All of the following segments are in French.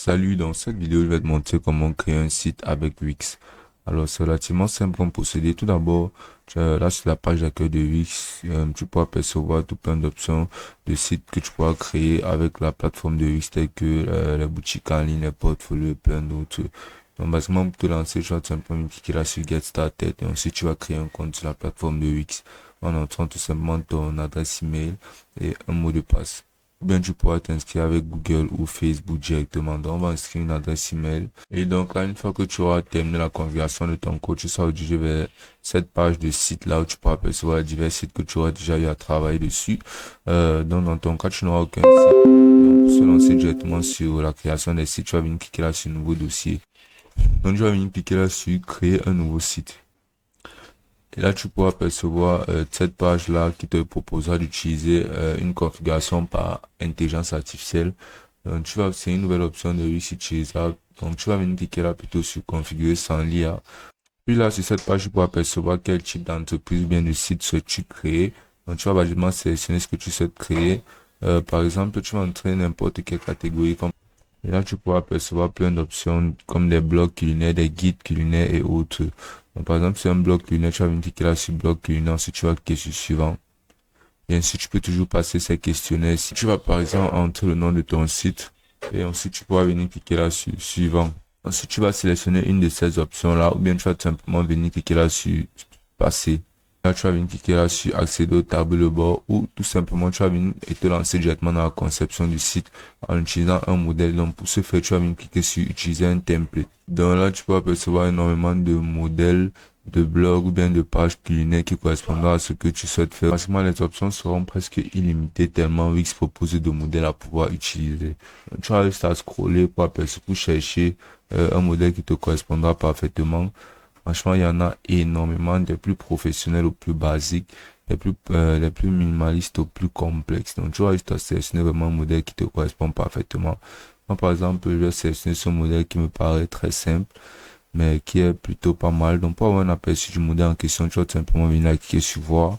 Salut, dans cette vidéo, je vais te montrer comment créer un site avec Wix. Alors, c'est relativement simple comme procédé. Tout d'abord, là sur la page d'accueil de Wix, tu pourras percevoir tout plein d'options de sites que tu pourras créer avec la plateforme de Wix, telles que les boutiques en ligne, les portfolios et plein d'autres. Donc, basiquement, pour te lancer, tu vas tout simplement cliquer là sur Get Started et ensuite tu vas créer un compte sur la plateforme de Wix en entrant tout simplement ton adresse email et un mot de passe. Ou bien tu pourras t'inscrire avec Google ou Facebook directement. Donc, on va inscrire une adresse email. Et donc là, une fois que tu auras terminé la configuration de ton code, tu seras redirigé vers cette page de site là où tu pourras percevoir les divers sites que tu auras déjà eu à travailler dessus. Donc, dans ton cas, tu n'auras aucun site. Donc, pour se lancer directement sur la création des sites, tu vas venir cliquer là sur nouveau dossier. Donc, tu vas venir cliquer là sur créer un nouveau site. Et là, tu pourras percevoir cette page-là qui te proposera d'utiliser une configuration par intelligence artificielle. Donc, c'est une nouvelle option de Wix utilisable. Donc, tu vas venir cliquer là plutôt sur configurer sans l'IA. Puis là, sur cette page, tu pourras percevoir quel type d'entreprise ou bien de site souhaites-tu créer. Donc, tu vas basiquement sélectionner ce que tu souhaites créer. Par exemple, tu vas entrer n'importe quelle catégorie comme et là, tu pourras percevoir plein d'options comme des blogs culinaires, des guides culinaires et autres. Donc, par exemple, c'est un blog culinaire, tu vas venir cliquer là sur blog culinaire, ensuite tu vas cliquer sur suivant. Et ainsi, tu peux toujours passer ces questionnaires. Si tu vas, par exemple, entrer le nom de ton site, et ensuite tu pourras venir cliquer là sur suivant. Ensuite, tu vas sélectionner une de ces options-là, ou bien tu vas tout simplement venir cliquer là sur passer. Là, tu vas venir cliquer là sur accéder au tableau de bord ou tout simplement tu vas venir et te lancer directement dans la conception du site en utilisant un modèle. Donc, pour ce faire, tu vas venir cliquer sur utiliser un template. Donc là, tu peux apercevoir énormément de modèles de blogs ou bien de pages culinaires qui correspondent à ce que tu souhaites faire. Pratiquement, les options seront presque illimitées tellement Wix propose de modèles à pouvoir utiliser. Donc, tu vas juste à scroller pour chercher un modèle qui te correspondra parfaitement. Franchement, il y en a énormément, des plus professionnels aux plus basiques, les plus minimalistes aux plus complexes. Donc, tu vas juste sélectionner vraiment un modèle qui te correspond parfaitement. Moi, par exemple, je vais sélectionner ce modèle qui me paraît très simple, mais qui est plutôt pas mal. Donc, pour avoir un aperçu du modèle en question, tu vas tout simplement venir cliquer sur voir.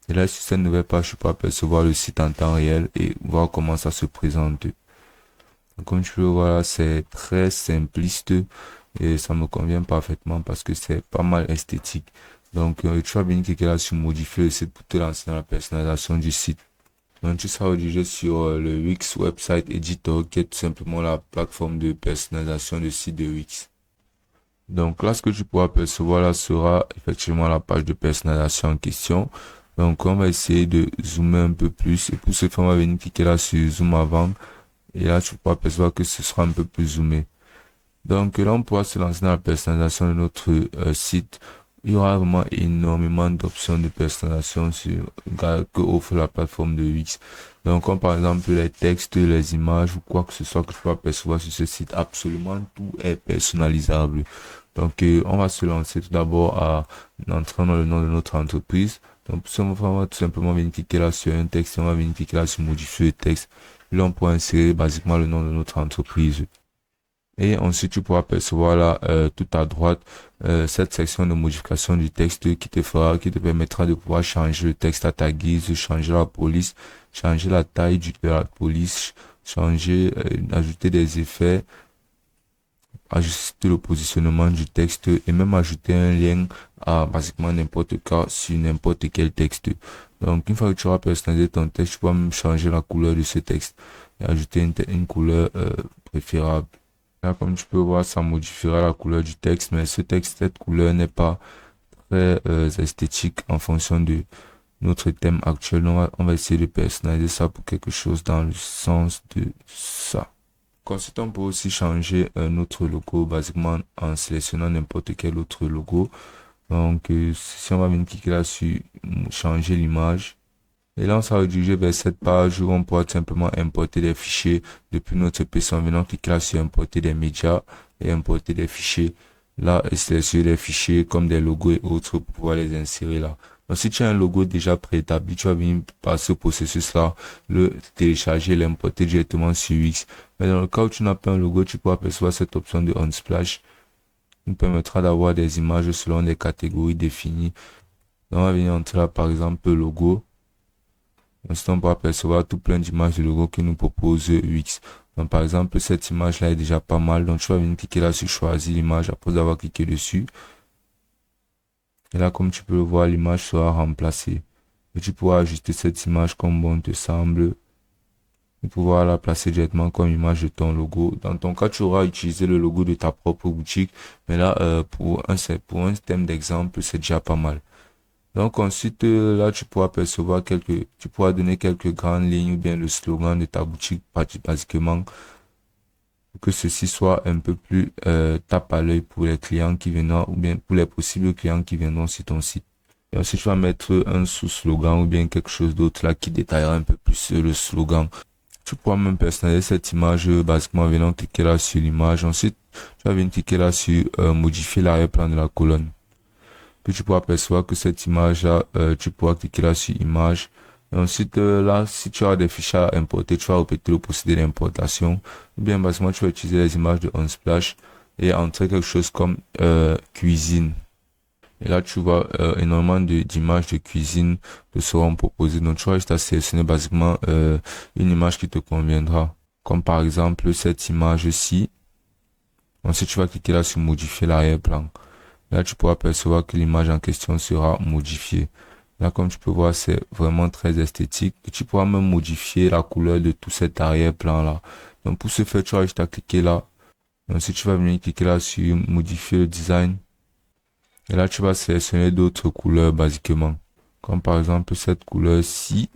Et là, sur cette nouvelle page, tu peux apercevoir le site en temps réel et voir comment ça se présente. Donc, comme tu peux voir, c'est très simpliste et ça me convient parfaitement parce que c'est pas mal esthétique. Donc, tu vas venir cliquer là sur modifier le site pour te lancer dans la personnalisation du site. Donc, tu seras redirigé sur le Wix Website Editor qui est tout simplement la plateforme de personnalisation de site de Wix. Donc, là, ce que tu pourras percevoir là sera effectivement la page de personnalisation en question. Donc, on va essayer de zoomer un peu plus et pour ce faire, on va venir cliquer là sur Zoom avant. Et là, tu pourras percevoir que ce sera un peu plus zoomé. Donc là, on pourra se lancer dans la personnalisation de notre site. Il y aura vraiment énormément d'options de personnalisation que offre la plateforme de Wix. Donc, comme par exemple les textes, les images ou quoi que ce soit que tu peux percevoir sur ce site, absolument tout est personnalisable. Donc, on va se lancer tout d'abord en entrant dans le nom de notre entreprise. Donc, pour ça, on va tout simplement venir cliquer là sur un texte et on va venir cliquer là sur modifier le texte. Là, on pourra insérer basiquement le nom de notre entreprise. Et ensuite, tu pourras percevoir là, tout à droite, cette section de modification du texte qui te permettra de pouvoir changer le texte à ta guise, changer la police, changer la taille de la police, ajouter des effets, ajuster le positionnement du texte et même ajouter un lien à basiquement n'importe quoi sur n'importe quel texte. Donc, une fois que tu auras personnalisé ton texte, tu pourras même changer la couleur de ce texte et ajouter une couleur préférable. Là, comme tu peux voir, ça modifiera la couleur du texte, mais cette couleur n'est pas très esthétique en fonction de notre thème actuel. On va essayer de personnaliser ça pour quelque chose dans le sens de ça. Ensuite, on peut aussi changer notre logo, basiquement en sélectionnant n'importe quel autre logo. Donc, si on va venir cliquer là sur changer l'image, et là, on sera redirigé vers cette page où on pourra tout simplement importer des fichiers depuis notre PC en venant cliquer là sur importer des médias et importer des fichiers. Là, et sélectionner des fichiers comme des logos et autres pour pouvoir les insérer là. Donc, si tu as un logo déjà préétabli, tu vas venir par ce processus-là, le télécharger, l'importer directement sur Wix. Mais dans le cas où tu n'as pas un logo, tu pourras apercevoir cette option de Unsplash qui nous permettra d'avoir des images selon des catégories définies. Donc, on va venir entrer là, par exemple, logo. Ensuite, on pourra percevoir tout plein d'images de logos que nous propose Wix. Donc, par exemple, cette image-là est déjà pas mal. Donc, tu vas venir cliquer là sur choisir l'image après avoir cliqué dessus. Et là, comme tu peux le voir, l'image sera remplacée. Et tu pourras ajuster cette image comme bon te semble. Et pouvoir la placer directement comme image de ton logo. Dans ton cas, tu auras utilisé le logo de ta propre boutique. Mais là, pour un thème d'exemple, c'est déjà pas mal. Donc ensuite, là, tu pourras percevoir tu pourras donner quelques grandes lignes ou bien le slogan de ta boutique, basiquement, pour que ceci soit un peu plus tape à l'œil pour les clients qui viendront ou bien pour les possibles clients qui viendront sur ton site. Et ensuite, tu vas mettre un sous-slogan ou bien quelque chose d'autre là qui détaillera un peu plus le slogan. Tu pourras même personnaliser cette image basiquement en venant cliquer là sur l'image. Ensuite, tu vas venir cliquer là sur modifier l'arrière-plan de la colonne. Puis tu pourras percevoir que cette image-là, tu pourras cliquer là sur image. Et ensuite, là, si tu as des fichiers à importer, tu vas répéter le procédé d'importation. Ou bien, basiquement, tu vas utiliser les images de Unsplash et entrer quelque chose comme cuisine. Et là, tu vois énormément d'images de cuisine te seront proposées. Donc, tu vas juste à sélectionner basiquement une image qui te conviendra. Comme par exemple cette image-ci. Ensuite, tu vas cliquer là sur modifier l'arrière-plan. Là, tu pourras percevoir que l'image en question sera modifiée. Là, comme tu peux voir, c'est vraiment très esthétique. Et tu pourras même modifier la couleur de tout cet arrière-plan-là. Donc, pour ce faire, tu vas juste à cliquer là. Ensuite, tu vas venir cliquer là sur modifier le design. Et là, tu vas sélectionner d'autres couleurs, basiquement. Comme par exemple, cette couleur-ci,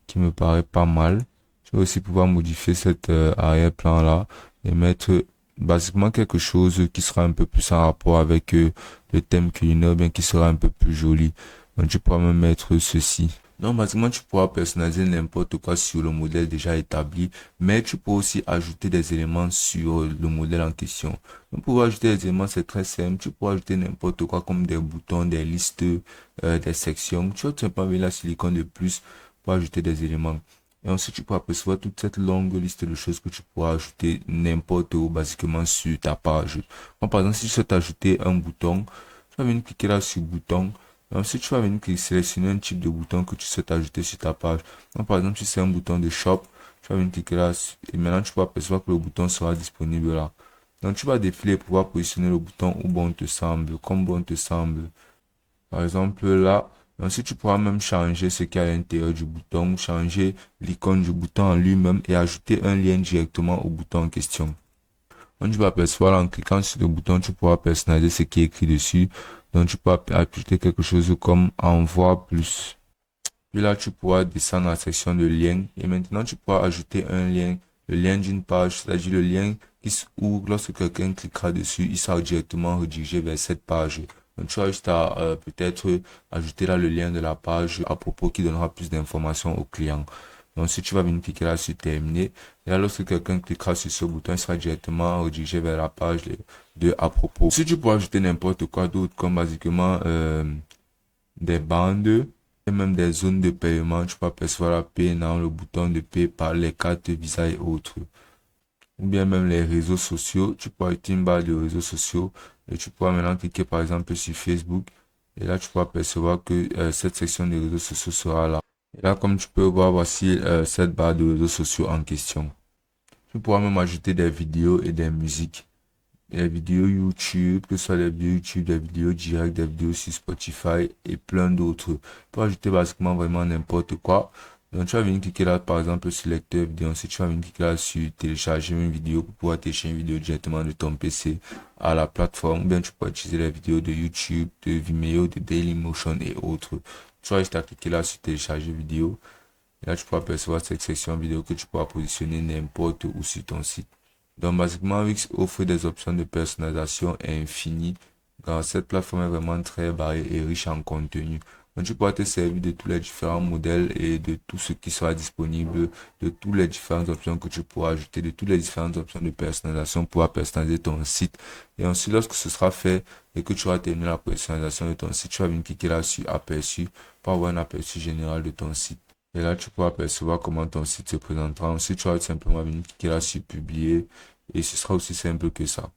qui me paraît pas mal. Tu vas aussi pouvoir modifier cet arrière-plan-là et mettre basiquement quelque chose qui sera un peu plus en rapport avec le thème culinaire, bien qui sera un peu plus joli. Donc tu pourras même mettre ceci. Donc basiquement tu pourras personnaliser n'importe quoi sur le modèle déjà établi, mais tu peux aussi ajouter des éléments sur le modèle en question. Donc pour ajouter des éléments c'est très simple, tu pourras ajouter n'importe quoi comme des boutons, des listes, des sections. Tu vas tout simplement venir là sur l'icône de plus pour ajouter des éléments. Et ensuite, tu pourras percevoir toute cette longue liste de choses que tu pourras ajouter n'importe où, basiquement, sur ta page. Comme par exemple, si tu souhaites ajouter un bouton, tu vas venir cliquer là sur bouton. Et ensuite, tu vas venir sélectionner un type de bouton que tu souhaites ajouter sur ta page. Donc, par exemple, si c'est un bouton de shop, tu vas venir cliquer là. Et maintenant, tu pourras percevoir que le bouton sera disponible là. Donc, tu vas défiler pour pouvoir positionner le bouton où bon te semble, comme bon te semble. Par exemple, là, ensuite tu pourras même changer ce qu'il y a à l'intérieur du bouton, changer l'icône du bouton en lui-même et ajouter un lien directement au bouton en question. Donc, tu vas percevoir en cliquant sur le bouton, tu pourras personnaliser ce qui est écrit dessus. Donc, tu pourras ajouter quelque chose comme envoi plus. Puis là, tu pourras descendre à la section de liens et maintenant tu pourras ajouter un lien, le lien d'une page, c'est-à-dire le lien où lorsque quelqu'un cliquera dessus, il sera directement redirigé vers cette page. Donc tu as juste à peut-être ajouter là le lien de la page à propos qui donnera plus d'informations au client. Donc si tu vas venir cliquer là sur terminer, et là lorsque quelqu'un cliquera sur ce bouton, il sera directement redirigé vers la page de à propos. Si tu pourras ajouter n'importe quoi d'autre comme basiquement des bandes et même des zones de paiement, tu peux apercevoir la paie dans le bouton de paie par les cartes Visa et autres. Ou bien même les réseaux sociaux, tu peux ajouter une barre de réseaux sociaux et tu pourras maintenant cliquer par exemple sur Facebook et là tu pourras percevoir que cette section des réseaux sociaux sera là. Et là comme tu peux voir, voici cette barre de réseaux sociaux en question. Tu pourras même ajouter des vidéos et des musiques. Des vidéos YouTube, que ce soit des vidéos YouTube, des vidéos directes, des vidéos sur Spotify et plein d'autres. Tu peux ajouter basiquement vraiment n'importe quoi. Donc tu vas venir cliquer là par exemple sur lecteur vidéo. Ensuite tu vas venir cliquer là sur télécharger une vidéo pour pouvoir télécharger une vidéo directement de ton PC à la plateforme. Ou bien tu peux utiliser les vidéos de YouTube, de Vimeo, de Dailymotion et autres. Tu vas juste à cliquer là sur télécharger vidéo. Et là tu pourras percevoir cette section vidéo que tu pourras positionner n'importe où sur ton site. Donc, basiquement, Wix offre des options de personnalisation infinies. Car cette plateforme est vraiment très variée et riche en contenu. Donc, tu pourras te servir de tous les différents modèles et de tout ce qui sera disponible, de toutes les différentes options que tu pourras ajouter, de toutes les différentes options de personnalisation pour pouvoir personnaliser ton site. Et ensuite, lorsque ce sera fait et que tu auras terminé la personnalisation de ton site, tu vas venir cliquer là sur aperçu pour avoir un aperçu général de ton site. Et là, tu pourras percevoir comment ton site se présentera. Ensuite, tu vas simplement venir cliquer là sur publier et ce sera aussi simple que ça.